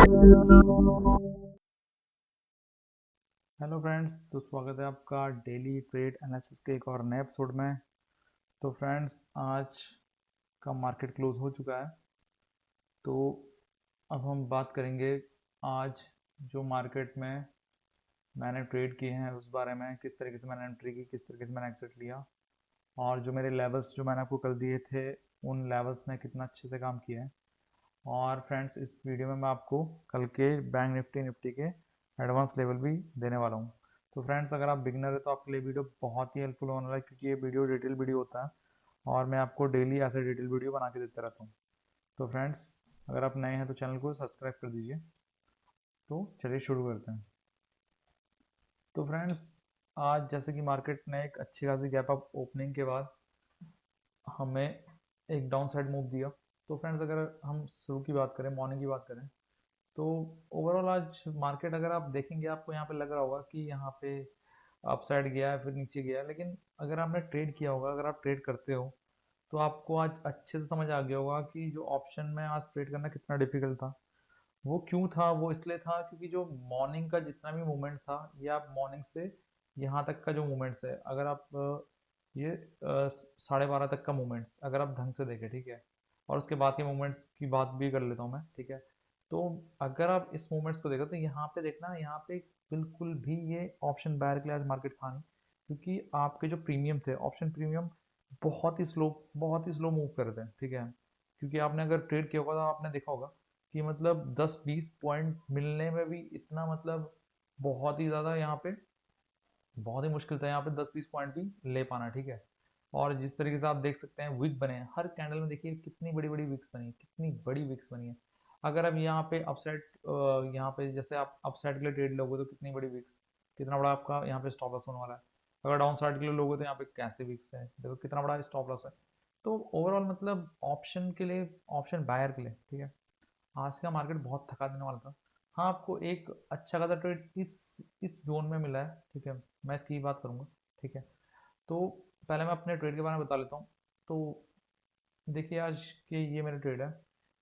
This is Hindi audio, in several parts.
हेलो फ्रेंड्स, तो स्वागत है आपका डेली ट्रेड एनालिसिस के एक और नए एपिसोड में। तो फ्रेंड्स, आज का मार्केट क्लोज हो चुका है। तो अब हम बात करेंगे आज जो मार्केट में मैंने ट्रेड किए हैं उस बारे में, किस तरीके से मैंने एंट्री की, किस तरीके से मैंने एग्जिट लिया, और जो मेरे लेवल्स जो मैंने आपको कल दिए थे उन लेवल्स ने कितना अच्छे से काम किया है। और फ्रेंड्स, इस वीडियो में मैं आपको कल के बैंक निफ्टी के एडवांस लेवल भी देने वाला हूँ। तो फ्रेंड्स, अगर आप बिगनर है तो आपके लिए वीडियो बहुत ही हेल्पफुल होने वाला है, क्योंकि ये वीडियो डिटेल वीडियो होता है और मैं आपको डेली ऐसे डिटेल वीडियो बना के देता रहता हूँ। तो फ्रेंड्स, अगर आप नए हैं तो चैनल को सब्सक्राइब कर दीजिए। तो चलिए शुरू करते हैं। तो फ्रेंड्स, आज जैसे कि मार्केट ने एक अच्छी खासी गैप अप ओपनिंग के बाद हमें एक डाउन साइड मूव दिया। तो फ्रेंड्स, अगर हम शुरू की बात करें, मॉर्निंग की बात करें, तो ओवरऑल आज मार्केट अगर आप देखेंगे आपको यहाँ पे लग रहा होगा कि यहाँ पे अप साइड गया है फिर नीचे गया है, लेकिन अगर आपने ट्रेड किया होगा, अगर आप ट्रेड करते हो, तो आपको आज अच्छे से समझ आ गया होगा कि जो ऑप्शन में आज ट्रेड करना कितना डिफिकल्ट था। वो क्यों था? वो इसलिए था क्योंकि जो मॉर्निंग का जितना भी मूवमेंट था, या मॉर्निंग से यहाँ तक का जो मूवमेंट्स है, अगर आप ये 12:30 तक का मूवमेंट्स अगर आप ढंग से देखें, ठीक है, और उसके बाद के मूवमेंट्स की बात भी कर लेता हूँ मैं, ठीक है। तो अगर आप इस मूवमेंट्स को देखो तो यहाँ पे देखना, यहाँ पे बिल्कुल भी ये ऑप्शन बायर के लिए आज मार्केट था नहीं, क्योंकि आपके जो प्रीमियम थे, ऑप्शन प्रीमियम बहुत ही स्लो मूव कर रहे थे, ठीक है। क्योंकि आपने अगर ट्रेड किया होगा तो आपने देखा होगा कि मतलब 10-20 पॉइंट मिलने में भी इतना मतलब बहुत ही ज़्यादा यहाँ पे बहुत ही मुश्किल था यहाँ पे 10-20 पॉइंट भी ले पाना, ठीक है। और जिस तरीके से आप देख सकते हैं विक बने हैं हर कैंडल में, देखिए कितनी बड़ी बड़ी विक्स बनी है, कितनी बड़ी विक्स बनी है। अगर आप यहाँ पे अपसाइड, यहाँ पे जैसे आप अपसाइड के लिए ट्रेड लोगे तो कितनी बड़ी विक्स, कितना बड़ा आपका यहाँ पे स्टॉप लॉस होने वाला है। अगर डाउन साइड के लिए लोगे तो यहाँ पे कैसे विक्स है, देखो कितना बड़ा स्टॉप लॉस है। तो ओवरऑल मतलब ऑप्शन के लिए, ऑप्शन बायर के लिए, ठीक है, आज का मार्केट बहुत थका देने वाला था। हाँ, आपको एक अच्छा खासा ट्रेड इस जोन में मिला है, ठीक है, मैं इसकी बात करूंगा, ठीक है। तो पहले मैं अपने ट्रेड के बारे में बता लेता हूँ। तो देखिए, आज के ये मेरा ट्रेड है।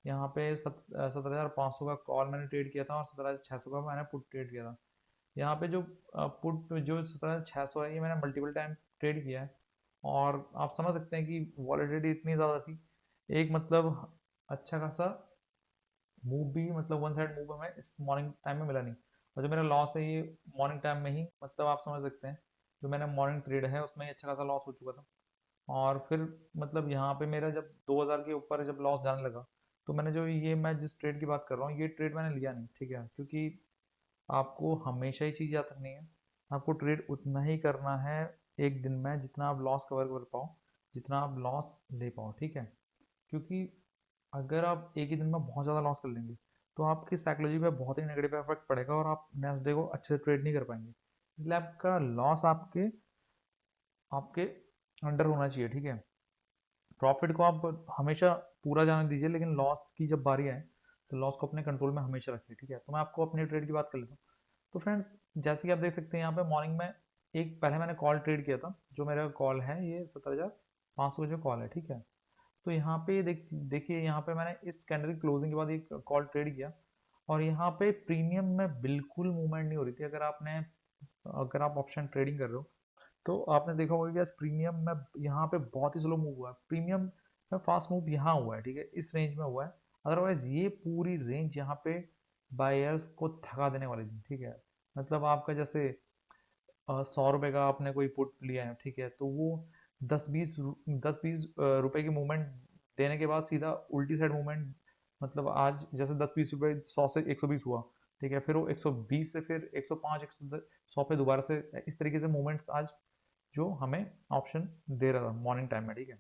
यहाँ पे 17,500 का कॉल मैंने ट्रेड किया था और 17,600 का मैंने पुट ट्रेड किया था। यहाँ पे जो पुट जो 17,600 है, ये मैंने मल्टीपल टाइम ट्रेड किया है। और आप समझ सकते हैं कि वॉलेटिलिटी इतनी ज़्यादा थी, एक मतलब अच्छा खासा मूव भी, मतलब वन साइड मूव हमें इस मॉर्निंग टाइम में मिला नहीं। और जो मेरा लॉस है ये मॉर्निंग टाइम में ही, मतलब आप समझ सकते हैं, जो मैंने मॉर्निंग ट्रेड है उसमें ही अच्छा खासा लॉस हो चुका था। और फिर मतलब यहाँ पे मेरा जब 2000 के ऊपर जब लॉस जाने लगा, तो मैंने जो ये, मैं जिस ट्रेड की बात कर रहा हूँ, ये ट्रेड मैंने लिया नहीं, ठीक है। क्योंकि आपको हमेशा ही चीज़ याद रखनी है, आपको ट्रेड उतना ही करना है एक दिन में जितना आप लॉस कवर कर पाओ, जितना आप लॉस ले पाओ, ठीक है। क्योंकि अगर आप एक ही दिन में बहुत ज़्यादा लॉस कर लेंगे तो आपकी साइकोलॉजी पे बहुत ही नेगेटिव इफेक्ट पड़ेगा और आप नेक्स्ट डे को अच्छे से ट्रेड नहीं कर पाएंगे। इसलिए आपका लॉस आपके आपके अंडर होना चाहिए, ठीक है। प्रॉफिट को आप हमेशा पूरा जाने दीजिए, लेकिन लॉस की जब बारी आए तो लॉस को अपने कंट्रोल में हमेशा रखिए, ठीक है। तो मैं आपको अपने ट्रेड की बात कर लेता हूँ। तो फ्रेंड्स, जैसे कि आप देख सकते हैं यहाँ पे मॉर्निंग में एक पहले मैंने कॉल ट्रेड किया था, जो मेरा कॉल है ये 17,500 का जो कॉल है, ठीक है। तो यहाँ पे देखिए, यहाँ पे मैंने इस कैंडल की क्लोजिंग के बाद एक कॉल ट्रेड किया, और यहाँ पे प्रीमियम में बिल्कुल मूवमेंट नहीं हो रही थी। अगर आप ऑप्शन ट्रेडिंग कर रहे हो तो आपने देखा होगा कि आज प्रीमियम में यहाँ पे बहुत ही स्लो मूव हुआ है, प्रीमियम में फास्ट मूव यहाँ हुआ है, ठीक है, इस रेंज में हुआ है। अदरवाइज ये पूरी रेंज यहाँ पे बायर्स को थका देने वाली थी, ठीक है। मतलब आपका जैसे 100 रुपये का आपने कोई पुट लिया है, ठीक है, तो वो 10-20 रुपए की मूवमेंट देने के बाद सीधा उल्टी साइड मूवमेंट, मतलब आज जैसे 10-20 रुपए 100 से 120 हुआ, ठीक है, फिर वो 120 से फिर 105, 100 पे दोबारा से, इस तरीके से मूवमेंट्स आज जो हमें ऑप्शन दे रहा था मॉर्निंग टाइम में, ठीक है।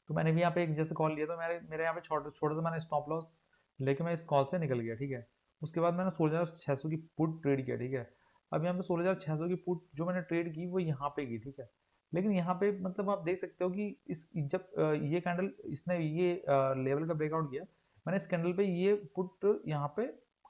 तो मैंने भी यहाँ पे एक जैसे कॉल लिया, तो मेरे मेरे यहाँ पे छोटा छोटा सा मैंने स्टॉप लॉस लेके मैं इस कॉल से निकल गया, ठीक है। उसके बाद मैंने 16,600 की पुट ट्रेड किया, ठीक है। अब यहाँ पे 16,600 की पुट जो मैंने ट्रेड की वो यहाँ पे की, ठीक है। लेकिन यहाँ पे मतलब आप देख सकते हो कि इस जब ये कैंडल इसने ये लेवल का ब्रेकआउट किया, मैंने इस कैंडल पे ये पुट यहाँ पे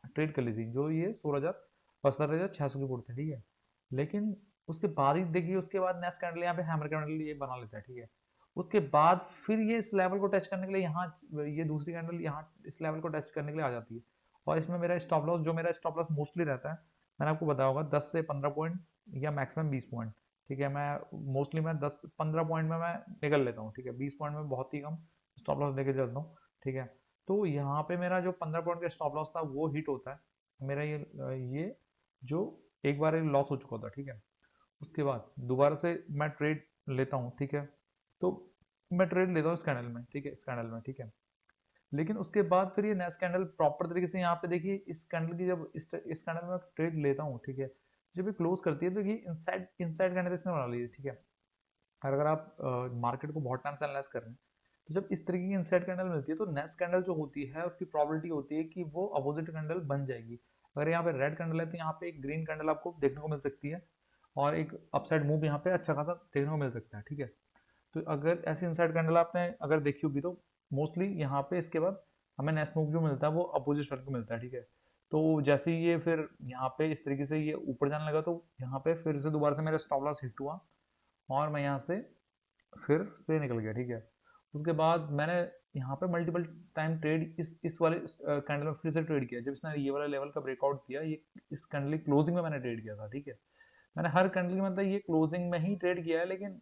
ट्रेड कर ली थी, जो ये 17,600 की पुट थी, ठीक है। लेकिन उसके बाद ही देखिए, उसके बाद नेक्स्ट कैंडल यहाँ पे हैमर कैंडल ये बना लेता है, ठीक है। उसके बाद फिर ये इस लेवल को टच करने के लिए यहाँ, ये दूसरी कैंडल यहाँ इस लेवल को टच करने के लिए आ जाती है, और इसमें मेरा स्टॉप लॉस, जो मेरा स्टॉप लॉस मोस्टली रहता है, मैंने आपको बताया होगा 10 से 15 पॉइंट या मैक्सिमम 20 पॉइंट। ठीक है, मैं मोस्टली मैं 10-15 पॉइंट में मैं निकल लेता हूँ। ठीक है, 20 पॉइंट में बहुत ही कम स्टॉप लॉस लेके चलता हूँ। ठीक है, तो यहाँ पे मेरा जो 15 पॉइंट का स्टॉप लॉस था वो हिट होता है। मेरा ये जो एक बार लॉस हो चुका था। ठीक है, उसके बाद दोबारा से मैं ट्रेड लेता हूँ। ठीक है, तो मैं ट्रेड लेता हूँ इस कैंडल में। ठीक है, इस कैंडल में। ठीक है, लेकिन उसके बाद फिर ये नेक्स्ट कैंडल प्रॉपर तरीके से यहाँ पे देखिए, इस कैंडल की जब इस कैंडल में ट्रेड लेता हूँ। ठीक है, जब ये क्लोज करती है तो ये इनसाइड इनसाइड कैंडल इसने बना ली है। ठीक है, और अगर आप मार्केट को बहुत टाइम से एनालाइज कर रहे हैं, तो जब इस तरीके की इनसाइड कैंडल मिलती है तो नेक्स्ट कैंडल जो होती है उसकी प्रोबेबिलिटी होती है कि वो अपोजिट कैंडल बन जाएगी। अगर यहाँ पे रेड कैंडल है तो यहाँ पे एक ग्रीन कैंडल आपको देखने को मिल सकती है, और एक अपसाइड मूव यहाँ पे अच्छा खासा देखने को मिल सकता है। ठीक है, तो अगर ऐसी इनसाइड कैंडल आपने अगर देखी होगी तो मोस्टली यहाँ पे इसके बाद हमें नेक्स्ट मूव जो मिलता है वो अपोजिट को मिलता है। ठीक है, तो जैसे ही ये फिर यहाँ पे इस तरीके से ये ऊपर जाने लगा तो यहाँ पे फिर से दोबारा से मेरा स्टॉप लॉस हिट हुआ और मैं यहाँ से फिर से निकल गया। ठीक है, उसके बाद मैंने यहाँ पे मल्टीपल टाइम ट्रेड इस वाले कैंडल में फिर से ट्रेड किया। जब इसने ये वाला लेवल का ब्रेकआउट किया, ये इस कैंडल की क्लोजिंग में मैंने ट्रेड किया था। ठीक है, मैंने हर कैंडल की मतलब ये क्लोजिंग में ही ट्रेड किया है, लेकिन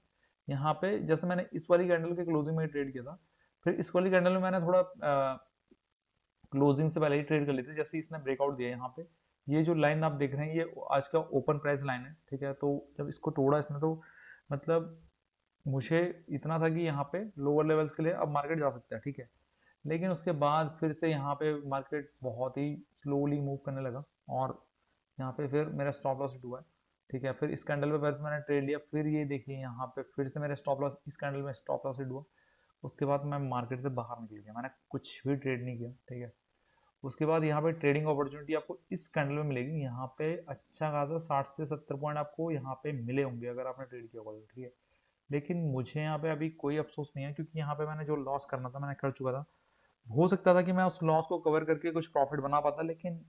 यहाँ पे जैसे मैंने इस वाली कैंडल के क्लोजिंग में ही ट्रेड किया था, फिर इस वाली कैंडल में मैंने थोड़ा क्लोजिंग से पहले ही ट्रेड कर ली थी। जैसे इसने ब्रेकआउट दिया यहाँ पे, ये जो लाइन आप देख रहे हैं ये आज का ओपन प्राइस लाइन है। ठीक है, तो जब इसको तोड़ा इसने तो मतलब मुझे इतना था कि यहाँ पे लोअर लेवल्स के लिए अब मार्केट जा सकता है। ठीक है, लेकिन उसके बाद फिर से यहाँ पे मार्केट बहुत ही स्लोली मूव करने लगा और यहाँ पे फिर मेरा स्टॉप लॉस हिट हुआ है। ठीक है, फिर इस कैंडल पे पहले मैंने ट्रेड लिया, फिर ये देखिए यहाँ पे फिर से मेरा स्टॉप लॉस, इस कैंडल में स्टॉप लॉस हिट हुआ। उसके बाद मैं मार्केट से बाहर निकल गया, मैंने कुछ भी ट्रेड नहीं किया। ठीक है, उसके बाद यहाँ पे ट्रेडिंग अपॉर्चुनिटी आपको इस कैंडल में मिलेगी। यहाँ पे अच्छा खासा 60 से 70 पॉइंट आपको यहाँ पे मिले होंगे अगर आपने ट्रेड किया होगा। ठीक है, लेकिन मुझे यहाँ पे अभी कोई अफसोस नहीं है, क्योंकि यहाँ पे मैंने जो लॉस करना था मैंने कर चुका था। हो सकता था कि मैं उस लॉस को कवर करके कुछ प्रॉफिट बना पाता, लेकिन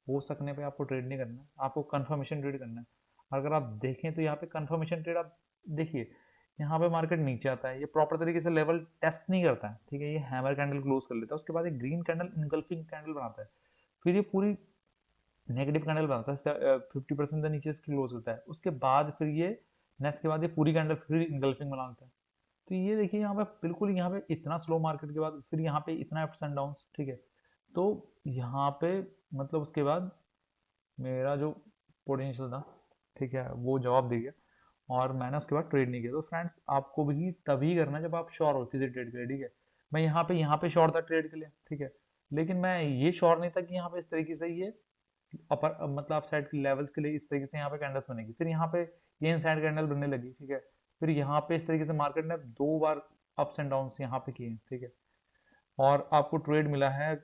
हो सकने पे आपको ट्रेड नहीं करना है, आपको कंफर्मेशन ट्रेड करना है। अगर आप देखें तो यहाँ पे कंफर्मेशन ट्रेड आप देखिए, यहाँ पे मार्केट नीचे आता है, ये प्रॉपर तरीके से लेवल टेस्ट नहीं करता है। ठीक है, ये हैमर कैंडल क्लोज कर लेता है, उसके बाद एक ग्रीन कैंडल इनगल्फिंग कैंडल बनाता है, फिर ये पूरी नेगेटिव कैंडल बनाता है, 50% से नीचे इसकी क्लोज होता है। उसके बाद फिर ये नेक्स्ट के बाद ये पूरी कैंडल फिर इनगल्फिंग बनाता है। तो ये देखिए यहाँ पे बिल्कुल, यहाँ पे इतना स्लो मार्केट के बाद फिर यहाँ पे इतना अप्स एंड डाउन। ठीक है, तो यहाँ पे मतलब उसके बाद मेरा जो पोटेंशियल था, ठीक है, वो जवाब दे गया और मैंने उसके बाद ट्रेड नहीं किया। तो फ्रेंड्स, आपको भी तभी करना है जब आप श्योर हो किसी ट्रेड के लिए। ठीक है, मैं यहाँ पे श्योर था ट्रेड के लिए। ठीक है, लेकिन मैं ये श्योर नहीं था कि यहाँ पे इस तरीके से ये अपर मतलब अप साइड के लेवल्स के लिए इस तरीके से यहाँ पे कैंडल्स बनेगी। फिर यहाँ पे ये इनसाइड कैंडल बनने लगी। ठीक है, फिर यहाँ पे इस तरीके से मार्केट ने 2 बार अप्स एंड डाउन यहाँ पे किए। ठीक है, और आपको ट्रेड मिला है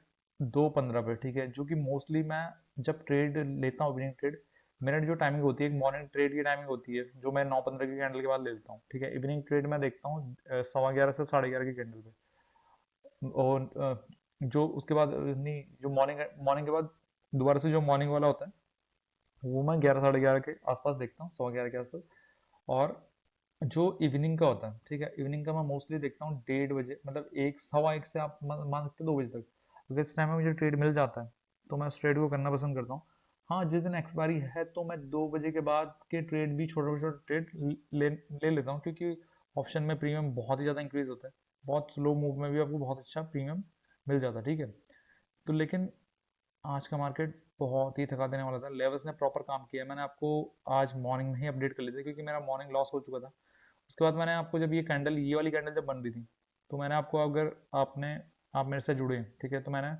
2:15 पे। ठीक है, जो कि मोस्टली मैं जब ट्रेड लेता हूँ इवनिंग ट्रेड, मेरा जो टाइमिंग होती है एक मॉर्निंग ट्रेड की टाइमिंग होती है जो मैं 9:15 की कैंडल के बाद ले लेता हूँ। ठीक है, इवनिंग ट्रेड मैं देखता हूँ 11:15 से 11:30 की कैंडल पे। और जो उसके बाद नहीं, जो मॉर्निंग मॉर्निंग के बाद दोबारा से जो मॉर्निंग वाला होता है वो मैं 11 साढ़े 11 के आसपास देखता हूँ, 11:15 के आसपास। और जो इवनिंग का होता है, ठीक है, इवनिंग का मैं मोस्टली देखता हूँ 1:30 बजे, मतलब 1 सवा 1 से आप मान सकते हो 2 बजे तक। अगर इस टाइम में मुझे ट्रेड मिल जाता है तो मैं उस ट्रेड को करना पसंद करता हूँ। हाँ, जिस दिन एक्सपायरी है तो मैं 2 बजे के बाद के ट्रेड भी, छोटे छोटे ट्रेड ले लेता हूँ, क्योंकि ऑप्शन में प्रीमियम बहुत ही ज़्यादा इंक्रीज होता है। बहुत स्लो मूव में भी आपको बहुत अच्छा प्रीमियम मिल जाता है। ठीक है, तो लेकिन आज का मार्केट बहुत ही थका देने वाला था। लेवल्स ने प्रॉपर काम किया, मैंने आपको आज मॉर्निंग में ही अपडेट कर लिया था, क्योंकि मेरा मॉर्निंग लॉस हो चुका था। उसके बाद मैंने आपको जब ये वाली कैंडल जब बन रही थी, तो मैंने आपको, अगर आप मेरे से जुड़े, ठीक है, तो मैंने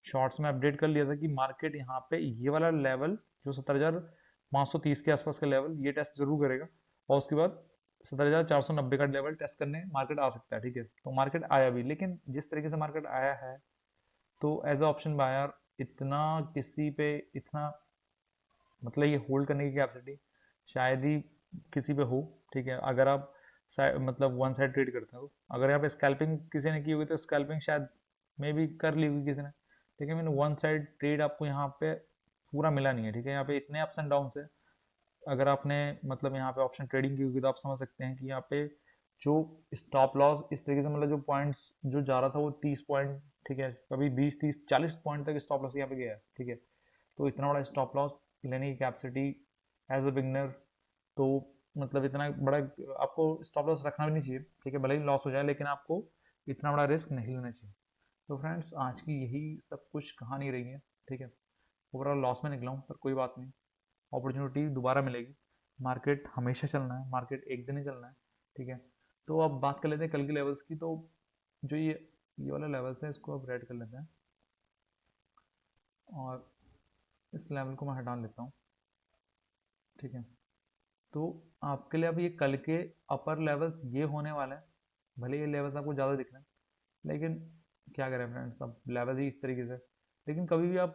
शॉर्ट्स में अपडेट कर लिया था कि मार्केट यहाँ पे ये वाला लेवल जो 70,530 के आसपास का लेवल ये टेस्ट जरूर करेगा, और उसके बाद 70,490 का लेवल टेस्ट करने मार्केट आ सकता है। ठीक है, तो मार्केट आया भी, लेकिन जिस तरीके से मार्केट आया है तो एज अ ऑप्शन बायर इतना किसी पे इतना मतलब ये होल्ड करने की कैपेसिटी शायद ही किसी पे हो। ठीक है, अगर आप मतलब वन साइड ट्रेड करते हो, अगर यहाँ पे स्कैल्पिंग किसी ने की होगी तो स्कैल्पिंग शायद मे भी कर ली होगी किसी ने, लेकिन मैंने वन साइड ट्रेड आपको यहाँ पे पूरा मिला नहीं है। ठीक है, यहाँ पे इतने अप्स एंड डाउन है। अगर आपने मतलब यहाँ पे ऑप्शन ट्रेडिंग की होगी तो आप समझ सकते हैं कि यहाँ पे जो स्टॉप लॉस इस तरीके से मतलब जो पॉइंट्स जो जा रहा था वो 30 पॉइंट, ठीक है, कभी 20 30 40 पॉइंट तक स्टॉप लॉस यहाँ पे गया है, ठीक है। तो इतना बड़ा स्टॉप लॉस लेने की कैपेसिटी एज अ बिगनर, तो मतलब इतना बड़ा आपको स्टॉप लॉस रखना भी नहीं चाहिए, ठीक है, भले ही लॉस हो जाए लेकिन आपको इतना बड़ा रिस्क नहीं लेना चाहिए। तो फ्रेंड्स आज की यही सब कुछ कहानी रही है, ठीक है। ओवरऑल लॉस में निकला हूँ पर कोई बात नहीं, अपॉर्चुनिटी दोबारा मिलेगी। मार्केट हमेशा चलना है, मार्केट एक दिन ही चलना है, ठीक है। तो अब बात कर लेते हैं कल के लेवल्स की। तो जो ये वाला लेवल्स है इसको अब रेड कर लेते हैं और इस लेवल को मैं हटा लेता हूँ, ठीक है। तो आपके लिए अब ये कल के अपर लेवल्स ये होने वाला है, भले ये लेवल्स आपको ज़्यादा दिख रहे हैं लेकिन क्या करें फ्रेंड्स, अब लेवल ही इस तरीके से। लेकिन कभी भी आप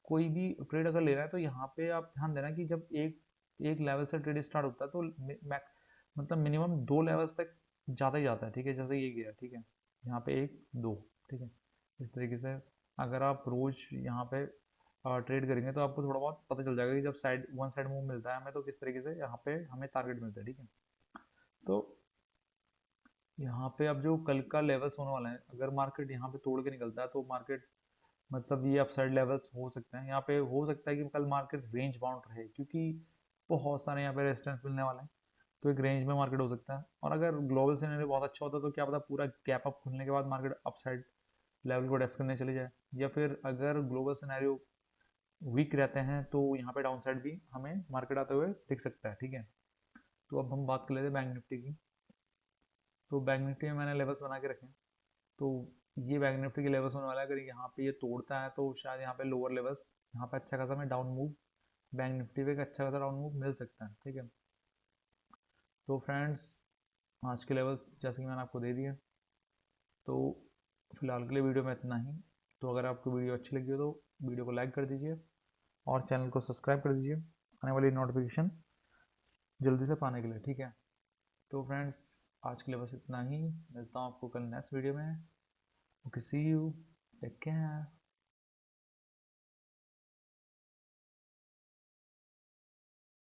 कोई भी ट्रेड अगर ले रहा है तो यहाँ पे आप ध्यान देना कि जब एक एक लेवल से ट्रेड स्टार्ट होता है तो मतलब मिनिमम 2 लेवल्स तक जाता ही जाता है, ठीक है। जैसे ये गया, ठीक है, यहाँ पे 1 2, ठीक है। इस तरीके से अगर आप रोज यहाँ पे ट्रेड करेंगे तो आपको थोड़ा बहुत पता चल जाएगा कि जब साइड वन साइड मूव मिलता है हमें तो किस तरीके से यहाँ पे हमें टारगेट मिलता है, ठीक है। तो यहाँ पे अब जो कल का लेवल्स होने वाला है, अगर मार्केट यहाँ पे तोड़ के निकलता है तो मार्केट मतलब ये अपसाइड लेवल्स हो सकते हैं। यहाँ पे हो सकता है कि कल मार्केट रेंज बाउंड रहे क्योंकि बहुत सारे यहाँ पे रेजिस्टेंस मिलने वाले हैं, तो एक रेंज में मार्केट हो सकता है। और अगर ग्लोबल सिनेरियो बहुत अच्छा होता है तो क्या पता पूरा गैप अप खुलने के बाद मार्केट अपसाइड लेवल को टेस्ट करने चले जाए, या फिर अगर ग्लोबल सिनेरियो वीक रहते हैं तो यहाँ पे डाउन साइड भी हमें मार्केट आते हुए दिख सकता है, ठीक है। तो अब हम बात कर लेते हैं बैंक निफ्टी की। तो बैंक निफ्टी में मैंने लेवल्स बना के रखे हैं। तो ये बैंक निफ्टी के लेवल्स होने वाला है, अगर यहाँ पे ये तोड़ता है तो शायद यहाँ पे लोअर लेवल्स, यहाँ पे अच्छा खासा में डाउन मूव, बैंक निफ्टी पे एक अच्छा खासा डाउन मूव मिल सकता है, ठीक है। तो फ्रेंड्स आज के लेवल्स जैसे कि मैंने आपको दे दिए, तो फिलहाल के लिए वीडियो में इतना ही। तो अगर आपको वीडियो अच्छी लगी हो तो वीडियो को लाइक कर दीजिए और चैनल को सब्सक्राइब कर दीजिए आने वाली नोटिफिकेशन जल्दी से पाने के लिए, ठीक है। तो फ्रेंड्स आज के लिए बस इतना ही, मिलता हूँ आपको कल नेक्स्ट वीडियो में। Okay see you, take care.